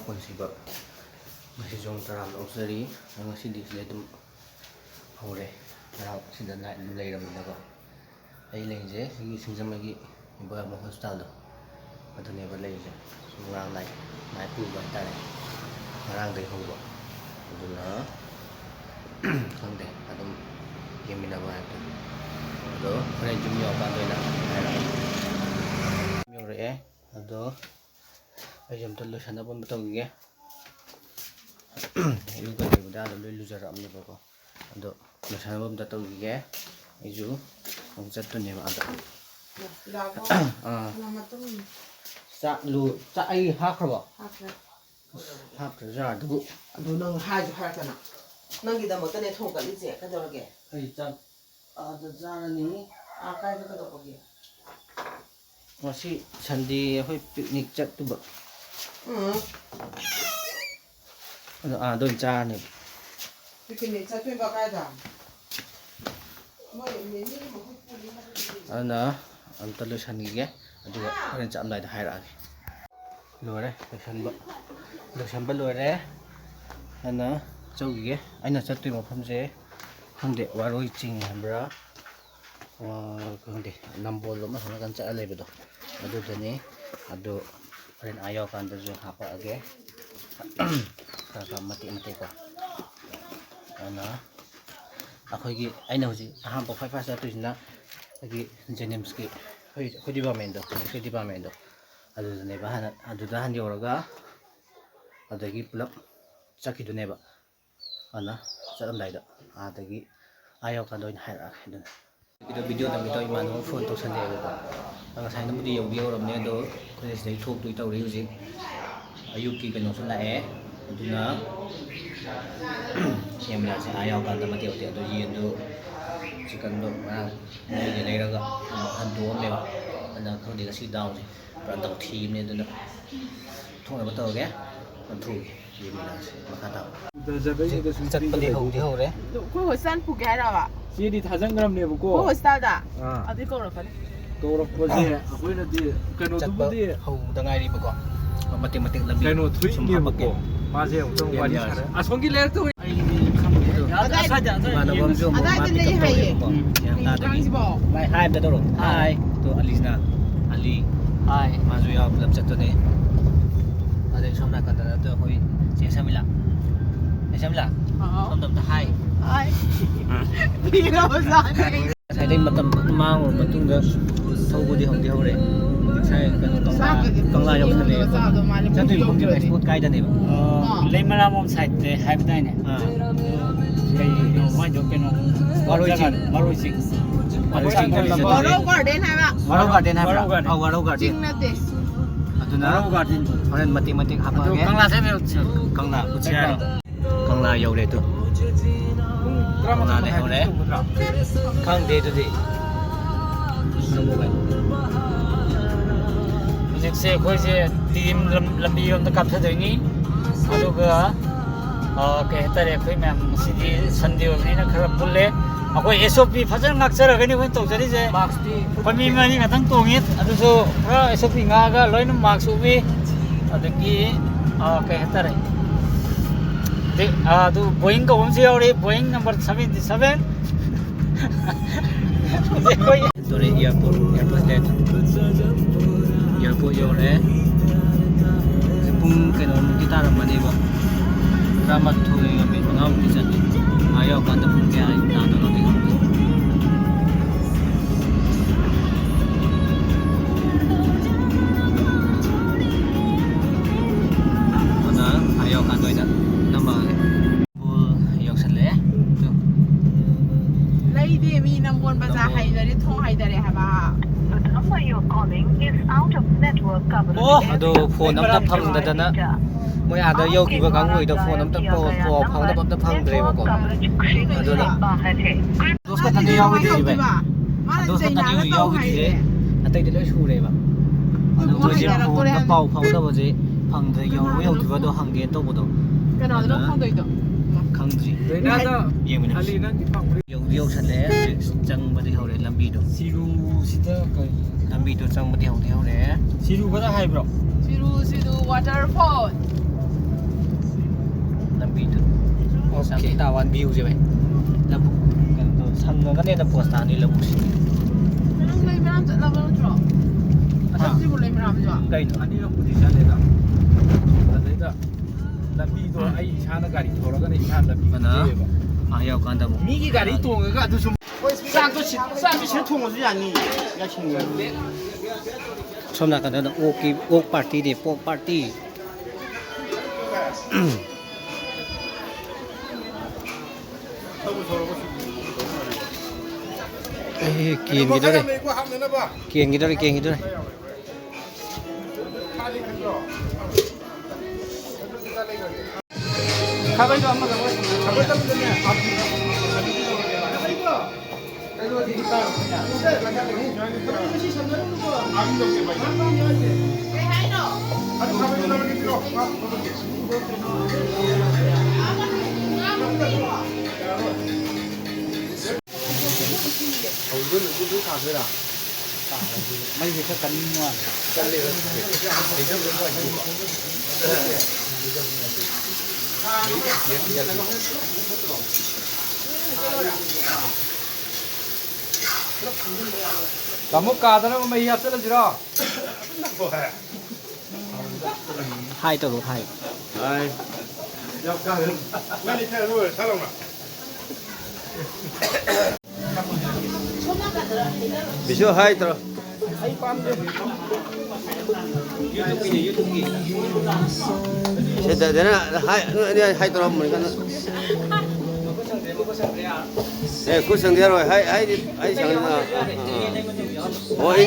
ꯄꯨꯟꯁꯤꯕ ꯉꯁꯤ ꯖꯣꯡ ꯇꯔꯥ ꯂꯧꯖꯔꯤ ꯉꯁꯤꯗꯤ ꯁꯤꯗ ꯑꯗꯨꯝ ꯍꯧꯔꯦ ꯉꯔꯥꯡ ꯁꯤꯗ ꯅꯥꯏꯠ ꯑꯗꯨꯝ ꯂꯩꯔꯕꯅꯤꯅꯀꯣ ꯑꯩ ꯂꯩꯔꯤꯁꯦ ꯁꯤꯒꯤ ꯁꯤꯡꯖꯃꯩꯒꯤ ꯏꯕꯣꯌꯥꯏꯃ ꯍꯣꯁꯄꯤꯇꯥꯜꯗꯣ ꯑꯗꯨꯅꯦꯕ ꯂꯩꯔꯤꯁꯦ ꯁꯨꯝ ꯉꯔꯥꯡ ꯅꯥꯏꯠ ꯄꯨꯕ ꯍꯥꯏꯇꯥꯔꯦ ꯉꯔꯥꯡꯗꯩ ꯍꯧꯕ ꯑꯗꯨꯅ ꯈꯪꯗꯦ ꯑꯗꯨꯝ ꯌꯦꯡꯃꯤꯟꯅꯕ ꯍꯥꯏꯕꯗꯣ ꯑꯗꯣ ꯍꯣꯔꯦꯟ ꯌꯨꯝ ꯌꯧꯔꯀꯥꯟꯗ ꯑꯣꯏꯅ ꯍꯥꯏꯔꯛꯑꯒꯦ ꯌꯧꯔꯛꯑꯦ ꯑꯗꯣ ꯑꯩꯁꯦ ꯑꯝꯇ ꯂꯣꯏꯁꯟꯅꯕ ꯑꯃ ꯇꯧꯈꯤꯒꯦ ꯏꯔꯨꯒ ꯂꯩꯕꯗ ꯑꯗꯨꯝ ꯂꯣꯏ ꯂꯨꯖꯔꯛꯑꯕꯅꯦꯕꯀꯣ ꯑꯗꯣ ꯂꯣꯏꯁꯟꯅꯕ ꯑꯝꯇ ꯇꯧꯈꯤꯒꯦ ꯑꯩꯁꯨ ꯑꯃꯨꯛ ꯆꯠꯇꯣꯏꯅꯦꯕ ꯑꯗ ꯆꯥꯛ ꯑꯩ ꯍꯥꯞꯈ꯭ꯔꯕꯣ? ꯍꯥꯞꯈ꯭ꯔꯁꯨ ꯌꯥꯔꯗꯨꯕꯨ ꯑꯗꯨ ꯅꯪ ꯍꯥꯏꯁꯨ ꯍꯥꯏꯔꯛꯀꯅ ꯅꯪꯒꯤꯗꯃꯛꯇꯅꯦ ꯊꯣꯡꯒꯠꯂꯤꯁꯦ ꯀꯩꯗꯧꯔꯒꯦ? ꯑꯩ ꯆꯥꯛ ꯑꯥꯗ ꯆꯥꯔꯅꯤ. ꯀꯥꯏꯗ ꯀꯩꯗꯧꯕꯒꯤ? ꯉꯁꯤ ꯁꯟꯗꯦ ꯑꯩꯈꯣꯏ ꯄꯤꯛꯅꯤꯛ ꯆꯠꯇꯨꯕ. ꯑꯗꯣ ꯑꯥꯗ ꯑꯣꯏꯅ ꯆꯥꯔꯅꯦꯕ. ꯄꯤꯛꯅꯤꯛ ꯆꯠꯇꯣꯏꯕ ꯀꯥꯏꯗ? ꯑꯗꯨꯅ ꯑꯝꯇ ꯂꯣꯏꯁꯟꯈꯤꯒꯦ ꯑꯗꯨꯒ ꯍꯣꯔꯦꯟ ꯆꯠꯂꯝꯗꯥꯏꯗ ꯍꯥꯏꯔꯛꯑꯒꯦ. ꯂꯣꯏꯔꯦ ꯂꯣꯏꯁꯟꯕ ꯂꯣꯏꯔꯦ. ꯑꯗꯨꯅ ꯆꯧꯈꯤꯒꯦ. ꯑꯩꯅ ꯆꯠꯇꯣꯏ ꯃꯐꯝꯁꯦ ꯈꯪꯗꯦ ꯋꯥꯔꯣꯏ ꯆꯤꯡ ꯍꯥꯏꯕ꯭ꯔꯥ ꯈꯪꯗꯦ ꯅꯝꯕꯣꯜ ꯑꯃ ꯍꯣꯠꯅꯀꯥꯟ ꯆꯠꯂ ꯂꯩꯕꯗꯣ ꯑꯗꯨꯗꯅꯤ. ꯑꯗꯨ ꯍꯣꯔꯦꯟ ꯑꯥ ꯌꯧꯔꯀꯥꯟꯗꯁꯨ ꯍꯥꯄꯛꯑꯒꯦ ꯈꯔ ꯃꯇꯦꯛꯀꯣ. ꯑꯗꯨꯅ ꯑꯩꯈꯣꯏꯒꯤ ꯑꯩꯅ ꯍꯧꯖꯤꯛ ꯑꯍꯥꯟꯕ ꯈ꯭ꯋꯥꯏ ꯐꯥꯔꯁ ꯆꯠꯇꯣꯏꯁꯤꯅ ꯑꯩꯈꯣꯏꯒꯤ ꯖꯦꯅꯤꯝꯁꯀꯤ ꯑꯩꯈꯣꯏ ꯗꯤꯄꯥꯔꯠꯃꯦꯟꯗꯣ ꯑꯗꯨꯗꯅꯦꯕ ꯑꯗꯨꯗ ꯍꯥꯟꯅ ꯌꯧꯔꯒ ꯑꯗꯒꯤ ꯄꯨꯂꯞ ꯆꯠꯈꯤꯗꯨꯅꯦꯕ. ꯑꯗꯨꯅ ꯆꯠꯂꯝꯗꯥꯏꯗ ꯑꯥꯗꯒꯤ ꯑꯥ ꯌꯧꯔꯀꯥꯟꯗ ꯑꯣꯏꯅ ꯍꯥꯏꯔꯛꯑꯒꯦ. ꯑꯗꯨꯅ ꯚꯤꯗꯤꯑꯣ ꯅꯝꯕꯤꯗꯣ ꯏꯃꯥꯟꯅꯕ ꯐꯣꯟ ꯇꯧꯁꯜꯂꯛꯑꯦꯕꯀꯣ. ꯉꯁꯥꯏꯅꯕꯨꯗꯤ ꯌꯧꯔꯕꯅꯦ ꯑꯗꯣ ꯑꯩꯈꯣꯏꯅ ꯁꯤꯗꯩ ꯊꯣꯛꯇꯣꯏ ꯇꯧꯔꯤ ꯍꯧꯖꯤꯛ. ꯑꯌꯨꯛꯀꯤ ꯀꯩꯅꯣꯁꯨ ꯂꯥꯛꯑꯦ. ꯑꯗꯨꯅ ꯌꯦꯡꯃꯤꯟꯅꯔꯁꯦ ꯑꯥ ꯌꯧꯔꯀꯥꯟꯗ ꯃꯇꯦꯛ ꯑꯗꯣ ꯌꯦꯟꯗꯣ ꯆꯤꯀꯟꯗꯣ ꯉꯔꯥꯡ ꯃꯣꯏꯗꯤ ꯂꯩꯔꯒ ꯍꯟꯗꯣꯛꯑꯝꯃꯦꯕ. ꯑꯗꯨꯅ ꯈꯪꯗꯦ ꯉꯁꯤ ꯗꯥꯎꯁꯦ ꯄꯨꯔꯥ ꯗꯥꯎꯊꯤꯕꯅꯦ. ꯑꯗꯨꯅ ꯊꯣꯡꯅꯕ ꯇꯧꯔꯒꯦ. ꯊꯣꯛꯒꯦ ꯌꯦꯡꯃꯤꯟꯅꯔꯁꯦ ꯃꯈꯥ ꯇꯥꯕ. ꯆꯠꯄꯗꯤ ꯍꯧꯔꯦ. ꯑꯩꯈꯣꯏ ꯍꯣꯁꯄꯤꯇꯥꯜ ꯄꯨꯒꯦ ꯍꯥꯏꯔꯕ? ꯆꯦꯗꯤ ꯊꯥꯖꯟꯈ꯭ꯔꯕꯅꯦꯕꯀꯣ. ꯑꯩꯈꯣꯏ ꯍꯣꯁꯄꯤꯇꯥꯜꯗ? ꯑꯗꯨꯗꯤ ꯀꯧꯔꯛꯀꯅꯤ. ꯀꯧꯔꯛꯄꯁꯦ ꯑꯩꯈꯣꯏꯅꯗꯤ ꯀꯩꯅꯣꯗꯨꯕꯨꯗꯤ ꯍꯧꯕꯗ ꯉꯥꯏꯔꯤꯕꯀꯣ. ꯃꯇꯦꯛ ꯂꯝꯕꯤ ꯀꯩꯅꯣ ꯊꯣꯛꯏꯅꯦꯕꯀꯣ. ꯃꯥꯁꯦ ꯑꯃꯨꯛꯇꯪ ꯋꯥꯔꯤ ꯁꯥꯔꯦ. ꯑꯁꯣꯝꯒꯤ ꯂꯩꯔꯛꯇ ꯑꯩꯗꯤ ꯈꯪꯕꯗꯣ ꯏꯃꯥꯟꯅꯕ ꯑꯃꯁꯨ ꯑꯃꯨꯛ ꯃꯥ ꯄꯤꯛꯑꯞ ꯇꯧꯔꯦꯕꯀꯣ. ꯌꯥꯝꯇꯥꯗꯒꯤ ꯚꯥꯏ ꯍꯥꯏꯕꯗ ꯇꯧꯔꯣ. ꯍꯥꯏ ꯇꯣ ꯑꯂꯤꯁꯅ ꯑꯂꯤ ꯍꯥꯏ ꯃꯥꯁꯨ ꯌꯥꯎ ꯄꯨꯂꯞ ꯆꯠꯇꯣꯏꯅꯦ. ꯑꯗꯩ ꯁꯣꯝ ꯅꯥꯀꯟꯗ ꯑꯩꯈꯣꯏ ꯆꯦ ꯁꯃꯤꯂꯥ. ꯁꯃꯤꯂꯥ ꯁꯣꯝꯗ ꯑꯝꯇ ꯍꯥꯏ. ꯉꯁꯥꯏꯗꯩ ꯃꯇꯝ ꯃꯥꯡꯉꯨꯔꯕ ꯃꯇꯨꯡꯗ ꯊꯧꯕꯗꯤ ꯍꯧꯔꯦ. ꯉꯁꯥꯏ ꯀꯪꯂꯥ ꯌꯧꯁꯜꯂꯛꯑꯦ. ꯆꯠꯇꯣꯏ ꯃꯐꯝꯁꯦ ꯑꯦꯛꯁꯄꯣꯔꯠ ꯀꯥꯏꯗꯅꯦꯕ. ꯂꯩꯃꯔꯥꯝ ꯁꯥꯏꯠꯇ ꯍꯥꯏꯕꯗꯥꯏꯅꯦ. ꯀꯩꯅꯣ ꯃꯥꯏꯗꯣ ꯀꯩꯅꯣ ꯋꯥꯔꯣꯏ ꯆꯤꯡ. ꯋꯥꯔꯧ ꯒꯥꯔꯗꯦꯟ ꯍꯥꯏꯕ. ꯋꯥꯔꯧ ꯒꯥꯔꯗꯦꯟ ꯍꯥꯏꯕ꯭ꯔꯥ? ꯋꯥꯔꯧ ꯒꯥꯔꯗꯦꯟ. ꯆꯤꯡ ꯅꯠꯇꯦ. ꯑꯗꯨꯅ ꯍꯣꯔꯦꯟ ꯃꯇꯦꯛ ꯍꯥꯞꯄꯛꯑꯒꯦ. ꯀꯪꯂꯥ ꯎꯆꯤꯌꯥꯔꯣ. ꯀꯪꯂꯥ ꯌꯧꯔꯦ ꯑꯗꯨ. ꯀꯪꯂꯥ ꯂꯩꯍꯧꯔꯦ. ꯈꯪꯗꯦ ꯑꯗꯨꯗꯤ. ꯍꯧꯖꯤꯛꯁꯦ ꯑꯩꯈꯣꯏꯁꯦ ꯇꯤꯝ ꯂꯝꯕꯤꯔꯣꯝꯗ ꯀꯥꯞꯊꯗꯣꯏꯅꯤ. ꯑꯗꯨꯒ ꯀꯩ ꯍꯥꯏꯇꯥꯔꯦ ꯑꯩꯈꯣꯏ ꯃꯌꯥꯝ ꯉꯁꯤꯗꯤ ꯁꯟꯗꯦ ꯑꯣꯏꯕꯅꯤꯅ ꯈꯔ ꯄꯨꯜꯂꯦ. ꯑꯩꯈꯣꯏ SOP ꯐꯖꯅ ꯉꯥꯛꯆꯔꯒꯅꯤ ꯑꯩꯈꯣꯏꯅ ꯇꯧꯖꯔꯤꯁꯦ. ꯑꯩꯈꯣꯏ ꯃꯤ ꯃꯔꯤ ꯈꯛꯇꯪ ꯇꯣꯡꯉꯤ. ꯑꯗꯨꯁꯨ ꯈꯔ SOP ꯉꯥꯛꯑꯒ ꯂꯣꯏꯅ ꯃꯥꯛꯁ ꯎꯞꯄꯤ. ꯑꯗꯒꯤ ꯀꯩ ꯍꯥꯏꯇꯥꯔꯦ ꯑꯗꯨ ꯕꯣꯏꯡ ꯀꯧꯕ ꯑꯃꯁꯨ ꯌꯥꯎꯔꯤ. ꯕꯣꯏꯡ ꯅꯝꯕꯔ 77. ꯏꯌꯥꯔꯄꯣꯔꯠ ꯌꯧꯔꯦ. ꯄꯨꯡ ꯀꯩꯅꯣꯃꯨꯛꯇꯤ ꯇꯥꯔꯝꯃꯅꯦꯕ. 11:05 ꯆꯠꯂꯤ. ꯑꯥ ꯌꯧꯔꯀꯥꯟꯗ ꯄꯨꯡ ꯀꯌꯥ ꯇꯥꯗꯣꯏꯅꯣꯗꯤ ꯈꯪꯗꯦ. ꯑꯗꯨꯅ ꯑꯥ ꯌꯧꯔꯀꯥꯟꯗ ꯑꯣꯏꯅ ꯅꯝꯃꯛꯑꯒꯦ. ꯌꯧꯁꯜꯂꯛꯑꯦ. ꯂꯩꯗꯦ ꯃꯤ ꯅꯝꯕꯣꯜ ꯕꯖꯥꯔ ꯍꯥꯏꯗꯔꯦ ꯊꯣꯡ ꯍꯥꯏꯗꯔꯦ ꯍꯥꯏꯕ. ꯑꯗꯣ ꯐꯣꯟ ꯑꯝꯇ ꯐꯪꯗꯗꯅ ꯃꯣꯏ ꯑꯥꯗ ꯌꯧꯈꯤꯕ ꯀꯥꯡꯕꯨꯗꯣ ꯐꯣꯟ ꯑꯝꯇ ꯄꯥꯎ ꯐꯥꯎꯅꯕ ꯑꯝꯇ ꯐꯪꯗ꯭ꯔꯦꯕꯀꯣ. ꯑꯗꯨꯅ ꯗꯣꯁ ꯈꯛꯇꯅꯤ ꯌꯥꯎꯈꯤꯗ꯭ꯔꯤꯁꯦ ꯚꯥꯏ. ꯗꯣꯁ ꯈꯛꯇꯅꯤ ꯌꯥꯎꯈꯤꯗ꯭ꯔꯤꯁꯦ. ꯑꯇꯩꯗꯤ ꯂꯣꯏ ꯁꯨꯔꯦꯕ. ꯑꯗꯣ ꯃꯣꯏꯁꯦ ꯐꯣꯟꯗ ꯄꯥꯎ ꯐꯥꯎꯅꯕꯁꯦ ꯐꯪꯗ꯭ꯔꯦ. ꯌꯧꯔꯕ ꯌꯧꯗ꯭ꯔꯤꯕꯗꯣ ꯍꯪꯒꯦꯅ ꯇꯧꯕꯗꯣ. ꯀꯅꯥꯗꯅꯣ ꯐꯪꯗꯣꯏꯗꯣ? ꯈꯪꯗ꯭ꯔꯤ. ꯌꯦꯡꯃꯤꯟꯅꯔꯁꯤ. ꯌꯧꯁꯜꯂꯛꯑꯦ. ꯍꯧꯖꯤꯛ ꯆꯪꯕꯗꯤ ꯍꯧꯔꯦ ꯂꯝꯕꯤꯗꯣ. ꯁꯤꯔꯨꯁꯤꯗ ꯀꯩ ꯂꯝꯕꯤꯗꯣ ꯆꯪꯕꯗꯤ ꯍꯧꯔꯦ. ꯁꯤꯔꯨꯕꯗ ꯍꯥꯏꯕ꯭ꯔꯣ? ꯁꯤꯔꯨ waterfall. itu. Oke. Tawan view sih, Bay. Labu kan tuh samno kan ada pos tani labu sih. Loibiramle labu jo. Asal sih boleh Loibiramle jo. Kain tuh. 아니요 부딪혀야 되다. 그러니까 람비도 아이 차나 가리 돌아가는 차 람비. Mana? Ayaw kanda mo. 미기 가리 통가 아주 좀 쌍도 통어주지 않니? 야 친구야. Som na kan da ok party de pok party. Kiền gitu deh. Kiền gitu deh. 가방도 안 맞아. 가방 잡으면 Mấy cái cắn ngoan. 나못 가다는 뭐 이야 쓰러지라. Hai tờ lột hai. 아이. 역가는 빨리 태우를 사랑아. Bisu hai tờ. 아이 빰데. YouTube. Sẽ đến hai tờ một cái. 네, 그 상대로 하이 상대나. 이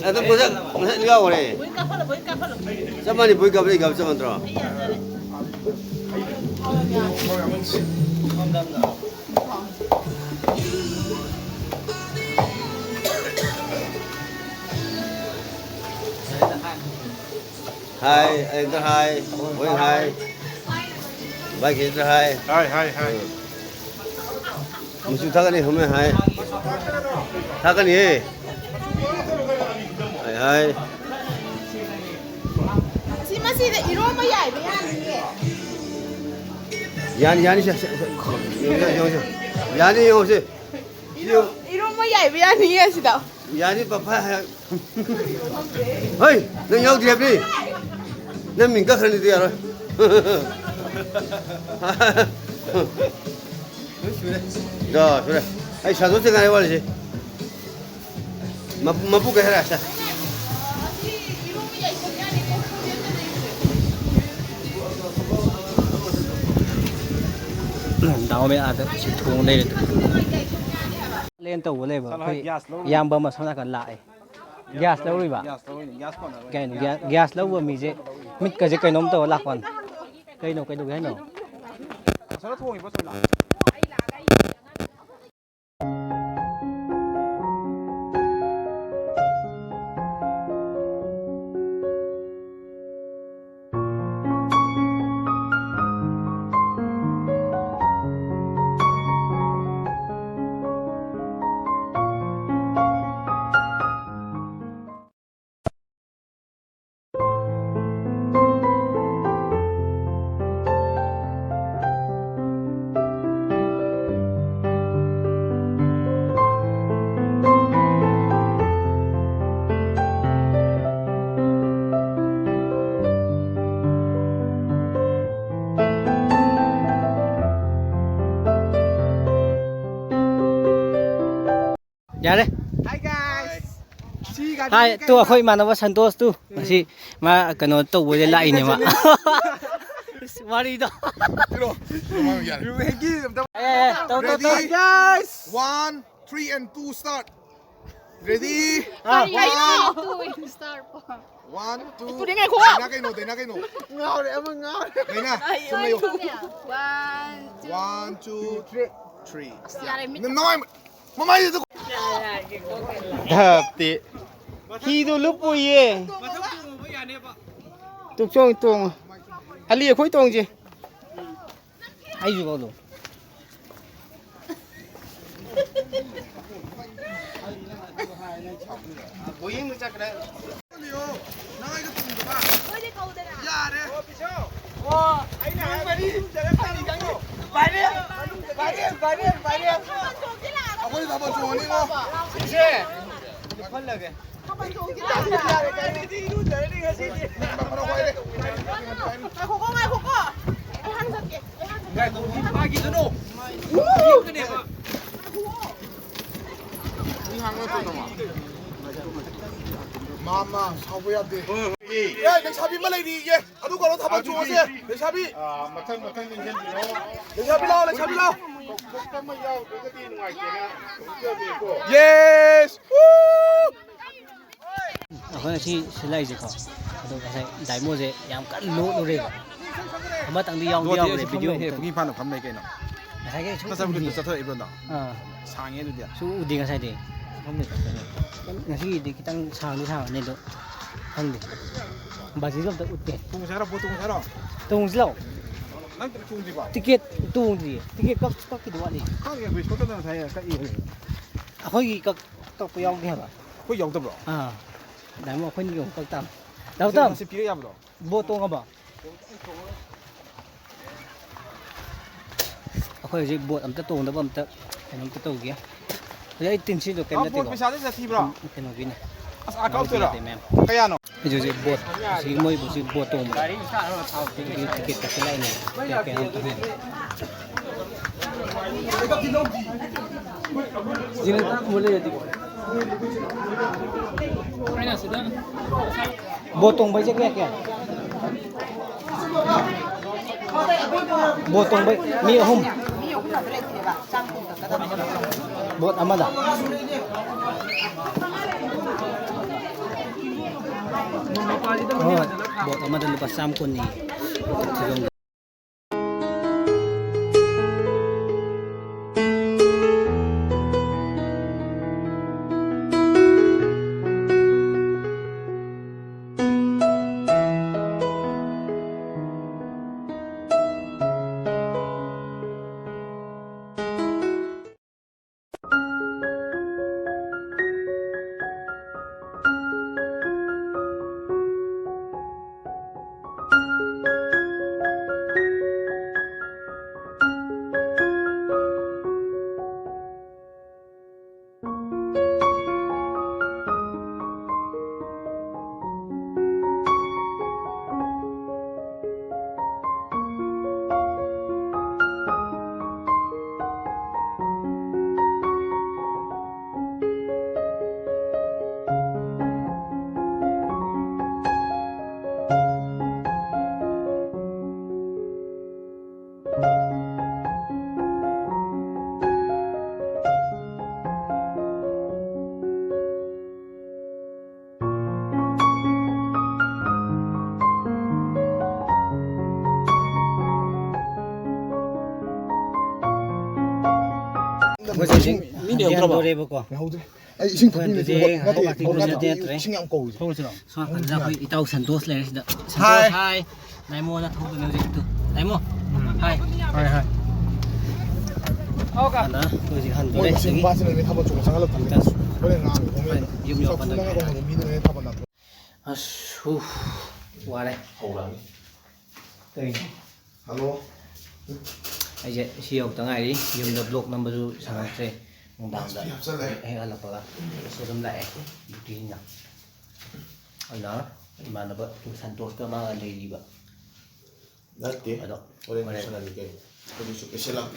나도 무슨 네가 오래. 잠만이 보니까 우리가 없어 만들어. Hai, anh thứ hai, với hai. Ba kia thứ hai. 하이. 무슨 타가니 하면 하이. 타가니. 하이. 시마시데 이러면 야이 야니 야니 오세. 이러면 야이 미안해 시다. 야니 빠빠. 헤이, 너 여기 잡니? 나 민가 그러는 데 알아. 자, 그래. 아이 사도 생각해 봐야지. 마부가 해라. 자. 다음에 아들 통 내려. lên tàu lên mà yam bơm mà sau này còn lại gas lâu rồi bà cái gas lâu vừa mình cái cái nấm tàu lạc còn cây nào cái đồ cái nào dạ đấy Hi guys. hai tua khơi mà nó vào Santos tu masih mà cái nó tàu với lại này mà mari đó tàu guys. 1, 3 and 2 start. Ready? 1, 2. Tôi đi ngay khu Để na cái nổ. ngao để em ngao Đây nè. Xuống đây. 1, 1, 2, 3. Nói mà mày thì đập tị khi tôi lúc vui ye tục trong tuồng ali ở khối tuồng gì hay gì bao giờ bố yên chắc cái đấy. Nangay cái tùng của ba. Dạ đấy. 아버지 잡아 주원이 거. 마마 사부야 돼. 야, 내 샤비 말이니 이게. 아두 거로 잡아 주세요. 내 샤비. 마찬 인생 내 샤비 나와, 내 샤비 나와. 꼭딱만 야 그것이 누가있잖아. 저기고. 예스. Ako si Eigi ko. Ito kasi dahil mo siya yung kalulu rin. Kamatang di yung video. 공이 파는 밤에 깨나. Kasi 나 사부 그 사터 입었나. 상해도 돼. su udi nga sa di. Ngasi di kitang sang nito. Ang di. Basi lo ta utte. 동사라 보통 사라. Tung slow. 난 동지 봐. Ticket tung di. Ticket kak kiduwa di. 하게 왜 소도는 사이야. 까 이거. Ako gi kak puyong di ba. 그 영도 bro. Dahil mo ako yung kak tam. Daw tam. 다시 비례야 bro. Boto nga ba? Ako yung bot am ta tung da bam ta. Anong ta tugi. Kaya itinsi do kaya 아, natin 뭐 ko. 비싸대 자 티브라. Kaya gina. 아까 없더라. kaya no. Ito si bot. Si mo ibo si boto mo. Ticket ka sila ini. Kaya kaya ang tuhin. Sino ta muli yun ko. Botong ba siya kaya? Botong ba? Mi hum. Bot amada. Bot amada lupa samkon ni. Hindi ako trabaho. Ko. Ay, ising Kuan tabi today, ako bakit ising ang ko. So kan ako itaw santos le sida. Santos hi. Nay mo na tubo music to. Nay mo. Hi. Hi. Okay. Ana, ko si han 뭐 dole 지금 sige. 봐서는 왜 타번 조금 상관없다. 그래 나 보면 yung 저 yo pa 분명한 na. 거 믿는 애 타번 나. Asu. Wala. Kay. Hello. Ay siyaw ta ngai di, yung the block number 2 sa tre. Ang danda. Ay ala pa. So dum la buti na. Ala, imana ba tu santos ka mga lady ba? Dati. Ano? Wala na siya naligay. Pwede siya kasi lang.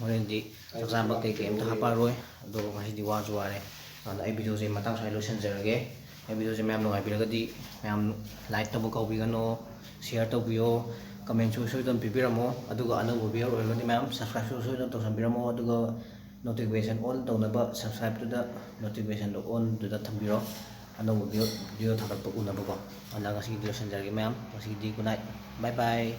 Wala hindi. Kasama kay KM ta haparoy. Do kasi di wa suare. Ano ay video sa matang sa illusion zerage. Ay video sa mayam nung ay pilagadi. Mayam like ta bukaw bigano, share ta biyo, comment susu dan pipiramo. Aduga anong video or gani mayam subscribe susu dan to sambiramo aduga notification on to na ba subscribe to the notification on to the thambiro. Anong video thakal pa una ba ko. Ala kasi illusion zerage mayam. Kasi di ko na. Bye bye.